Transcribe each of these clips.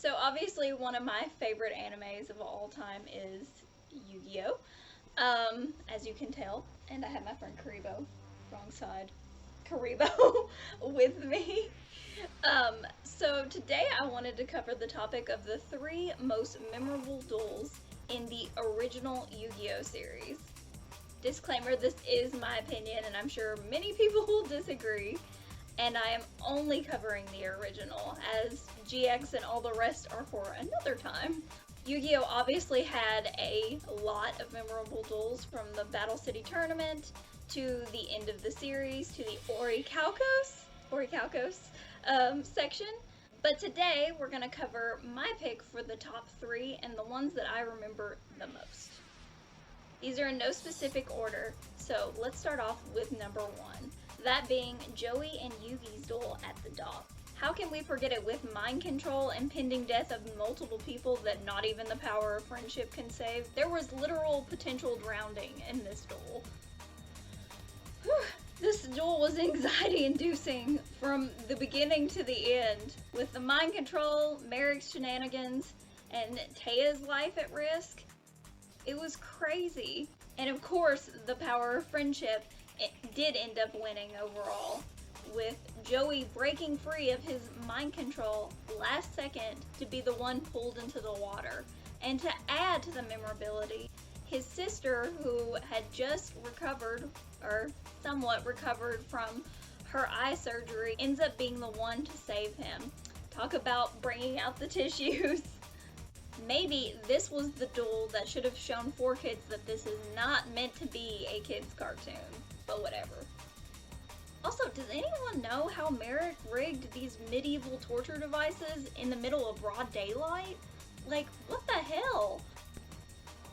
So obviously one of my favorite animes of all time is Yu-Gi-Oh! As you can tell, and I have my friend Karibo, wrong side, Karibo, with me. So today I wanted to cover the topic of the three most memorable duels in the original Yu-Gi-Oh! Series. Disclaimer, this is my opinion, and I'm sure many people will disagree, and I am only covering the original, as GX and all the rest are for another time. Yu-Gi-Oh! Obviously had a lot of memorable duels, from the Battle City tournament to the end of the series to the Orichalcos section. But today we're going to cover my pick for the top three and the ones that I remember the most. These are in no specific order, so let's start off with number one, that being Joey and Yugi's duel at the dock. How can we forget it with mind control, impending death of multiple people that not even the power of friendship can save? There was literal potential drowning in this duel. Whew. This duel was anxiety-inducing from the beginning to the end, with the mind control, Merrick's shenanigans, and Taya's life at risk. It was crazy. And of course, the power of friendship did end up winning overall, with Joey breaking free of his mind control last second to be the one pulled into the water. And to add to the memorability, his sister, who had just recovered, or somewhat recovered from her eye surgery, ends up being the one to save him. Talk about bringing out the tissues. Maybe this was the duel that should have shown 4Kids that this is not meant to be a kid's cartoon, but whatever. Also, does anyone know how Merrick rigged these medieval torture devices in the middle of broad daylight? Like, what the hell?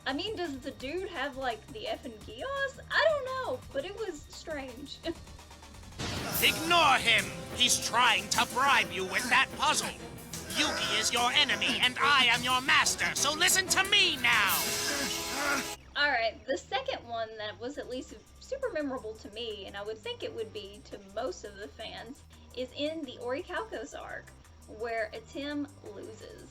I mean, does the dude have, like, the effing Gios? I don't know, but it was strange. Ignore him! He's trying to bribe you with that puzzle! Yugi is your enemy, and I am your master, so listen to me now! Alright, the second one that was at least super memorable to me, and I would think it would be to most of the fans, is in the Orochilos Arc, where Tim loses.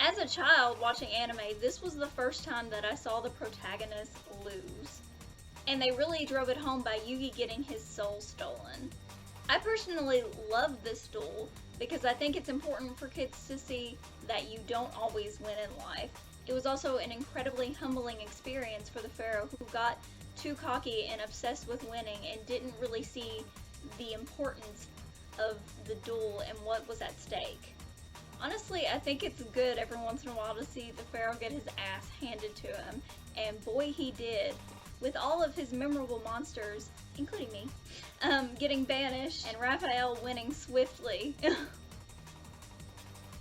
As a child watching anime, this was the first time that I saw the protagonist lose. And they really drove it home by Yugi getting his soul stolen. I personally love this duel because I think it's important for kids to see that you don't always win in life. It was also an incredibly humbling experience for the pharaoh, who got too cocky and obsessed with winning and didn't really see the importance of the duel and what was at stake. Honestly, I think it's good every once in a while to see the pharaoh get his ass handed to him, and boy he did, with all of his memorable monsters, including me, getting banished, and Raphael winning swiftly.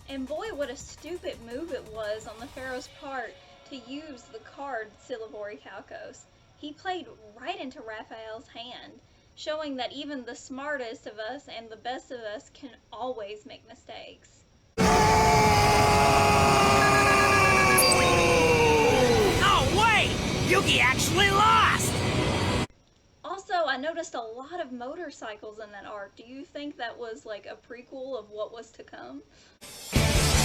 And boy, what a stupid move it was on the pharaoh's part to use the card Seal of Orichalcos. He played right into Raphael's hand, showing that even the smartest of us and the best of us can always make mistakes. No way! Yugi actually lost! Also, I noticed a lot of motorcycles in that arc. Do you think that was like a prequel of what was to come?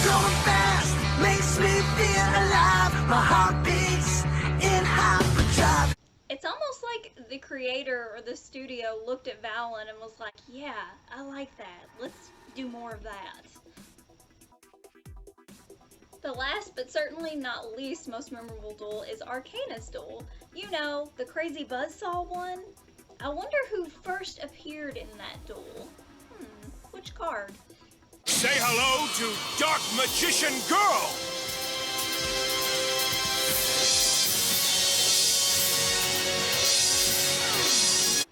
Going fast makes me feel alive. My heart beats in hyperdrive. It's almost like the creator or the studio looked at Valen and was like, yeah, I like that. Let's do more of that. The last, but certainly not least, most memorable duel is Arcana's duel. You know, the crazy buzzsaw one? I wonder who first appeared in that duel. Which card? Say hello to Dark Magician Girl!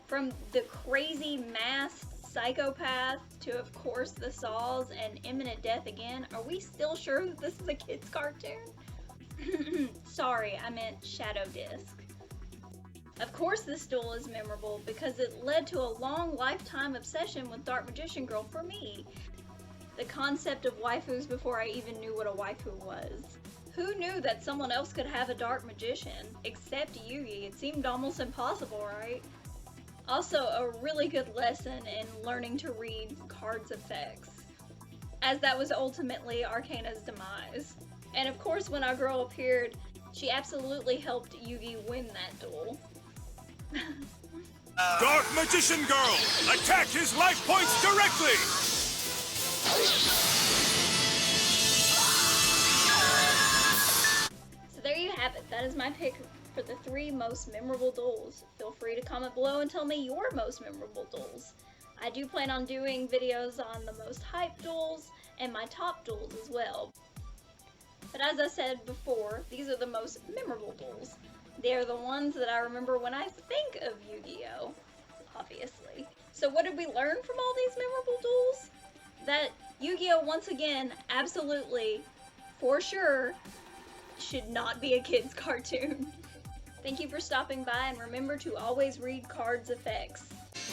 From the crazy masked psychopath to, of course, the Saws and imminent death again, are we still sure that this is a kid's cartoon? Sorry, I meant Shadow Disc. Of course this duel is memorable because it led to a long lifetime obsession with Dark Magician Girl for me. The concept of waifus before I even knew what a waifu was. Who knew that someone else could have a Dark Magician? Except Yugi. It seemed almost impossible, right? Also, a really good lesson in learning to read cards' effects. as that was ultimately Arcana's demise. And of course, when our girl appeared, she absolutely helped Yugi win that duel. Dark Magician Girl, attack his life points directly! So there you have it. That is my pick for the 3 most memorable duels. Feel free to comment below and tell me your most memorable duels. I do plan on doing videos on the most hyped duels and my top duels as well. But as I said before, these are the most memorable duels. They are the ones that I remember when I think of Yu-Gi-Oh! Obviously. So what did we learn from all these memorable duels? That Yu-Gi-Oh! Once again, absolutely, for sure, should not be a kid's cartoon. Thank you for stopping by, and remember to always read cards' effects.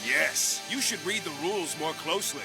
Yes, you should read the rules more closely.